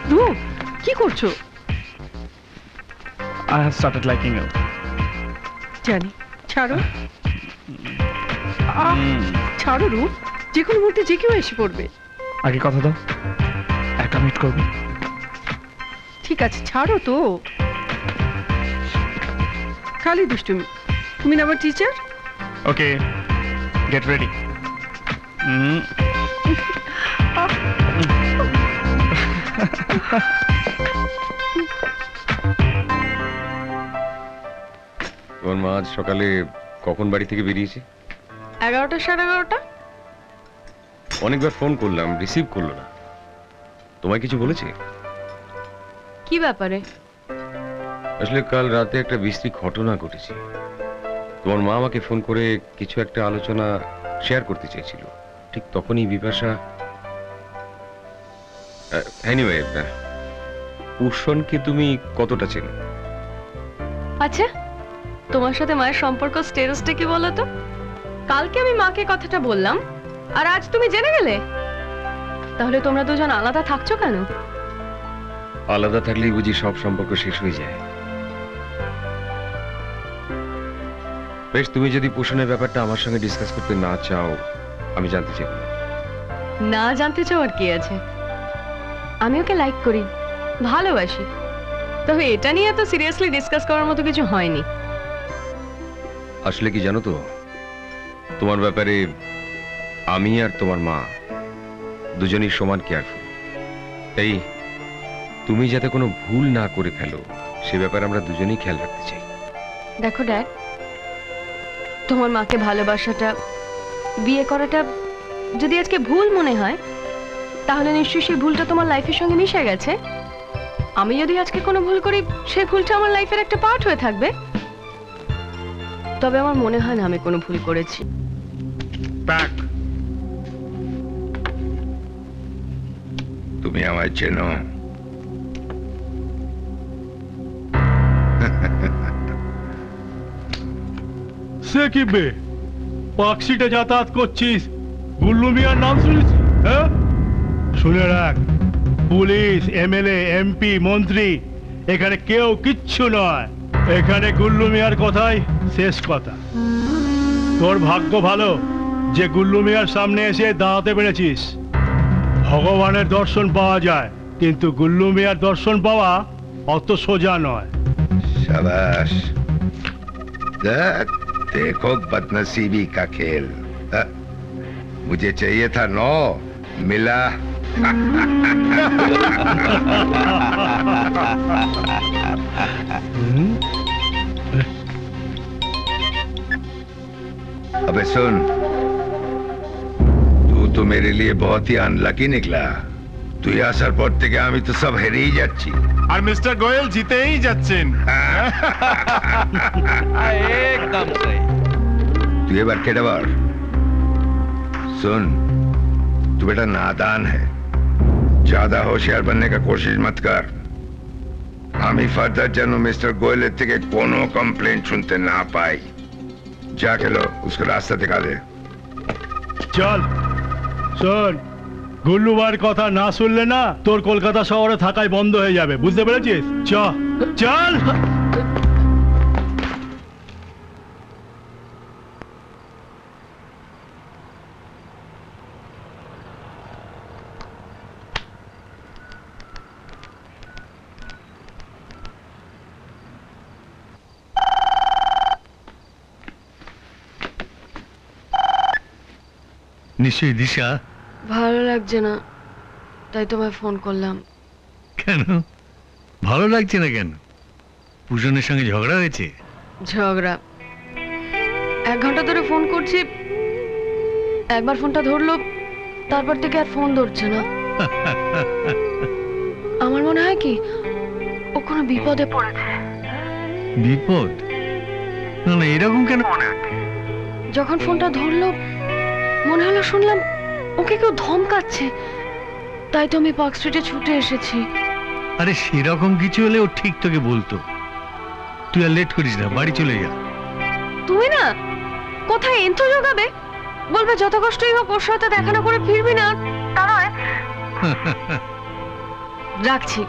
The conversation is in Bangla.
ধ্রুব, কি করছো? I have started liking you. জানি, ছাড়ো। ছাড়ো রূপ, যে কোনো মুহূর্তে যে কেউ এসে পড়বে। আগে কথা দাও, একটা মিট করবো। ঠিক আছে, ছাড়ো তো। খালি দুষ্টুমি। তুমি না আমার টিচার। ওকে, গেট রেডি। তোর মা আজ সকালে কখন বাড়ি থেকে বেরিয়েছে? 11টা, 11:30। অনেকবার ফোন করলাম, রিসিভ করলো না। তোমায় কিছু বলেছে? কি ব্যাপারে? আসলে কাল রাতে একটা বিশ্রী ঘটনা ঘটেছে। তোমার মা আমাকে ফোন করে কিছু একটা আলোচনা শেয়ার করতে চেয়েছিল। ঠিক তখনই বিপাশা এনিওয়ে, পুষ্পনকে তুমি কতটা চেনো? আচ্ছা, তোমার সাথে মায়ের সম্পর্ক স্টেটাসটা কি বলো তো? কালকে আমি মাকে কথাটা বললাম, আর আজ তুমি জেনে গেলে। তাহলে তোমরা দুজন আলাদা থাকছো কেন? আলাদা থাকলেই বুঝি সব সম্পর্ক শেষ হয়ে যায়? বেশ, তুমি যদি পোষণের ব্যাপারটা আমার সঙ্গে ডিসকাস করতে না চাও, আমি জানতে চাই না। না জানতে চাও আর কি আছে? আমি ওকে লাইক করি, ভালোবাসি, তবে এটা নিয়ে তো সিরিয়াসলি ডিসকাস করার মতো কিছু হয়নি। আসলে কি জানো তো, তোমার ব্যাপারে আমি আর তোমার মা দুজনই সমান কেয়ারফুল। তাই তুমি যাতে কোনো ভুল না করে ফেলো সে ব্যাপারে আমরা দুজনেই খেয়াল রাখতে চাই। দেখো ড্যাড, তোমার মাকে ভালোবাসাটা, বিয়ে করাটা যদি আজকে ভুল মনে হয়, তাহলে নিশ্চয়ই সেই ভুলটা তোমার লাইফের সঙ্গে মিশে গেছে। আমি যদি আজকে কোনো ভুল করি, সেই ভুলটা আমার লাইফের একটা পার্ট হয়ে থাকবে। তবে আমার মনে হয় না আমি কোনো ভুল করেছি। ব্যাক। তুমি আমায় চেনো? সে কি বে, পার্কশিটে যাতায়াত করছিস, গুল্লু মিয়ার নাম শুনেছিস? হ্যাঁ, শুনে রাখ, পুলিশ, এমএলএ, এমপি, মন্ত্রী এখানে কেউ কিচ্ছু নয়। এখানে গুল্লু মিয়ার কথাই শেষ কথা। তোর ভাগ্য ভালো যে গুল্লু মিয়ার সামনে এসে দাঁড়াতে পেরেছিস। ভগবানের দর্শন পাওয়া যায়, কিন্তু গুল্লু মিয়ার দর্শন পাওয়া অত সোজা নয়। शाबाश। देखो बदनसीबी का खेल। मुझे चाहिए था 9, मिला। अबे सुन, तू तो मेरे लिए बहुत ही अनलकी निकला। তুই আসার পর থেকে আমি তো সব হেরেই যাচ্ছি। আর মিস্টার গোয়েল জিতেই যাচ্ছেন। एकदम सही। तू ये बार केटा बार सुन, तू बेटा नादान है, ज्यादा होशियार बनने का कोशिश मत कर। আমি ফার্দার যেন মিস্টার গোয়েলের থেকে কোনো কমপ্লেন শুনতে না পাই। যা খেলো उसको রাস্তা दिखा दे। চল শোন, গুল্লুবার কথা না শুনলে না তোর কলকাতা শহরে থাকাই বন্ধ হয়ে যাবে, বুঝতে পেরেছিস? চল। নিশ্চয়ই দিশা। ভালো লাগছে না, তাই তোমায় ফোন করলাম। কেন ভালো লাগছে না? কেন, পূজনের সঙ্গে ঝগড়া হয়েছে? ঝগড়া? 1 ঘন্টা ধরে ফোন করছি, একবার ফোনটা ধরলো, তারপর থেকে আর ফোন ধরছে না। আমার মনে হয় কি ও কোনো বিপদে পড়েছে। বিপদ? না না, এরকম কেন মনে হয়? যখন ফোনটা ধরলো মনে হলো শুনলাম ওকে কেউ ধমকাচ্ছে, তাই তো আমি পার্ক স্ট্রিটে ছুটে এসেছি। আরে সেরকম কিছু হলে ও ঠিক তোকে বলতো। তুই আর লেট করিস না, বাড়ি চলে যা। তুই না কোথায় এন্থ জোগাবে, বলবে যত কষ্টই হোক ওর সাথে দেখা না করে ফিরবি না, তা নয়। রাখছি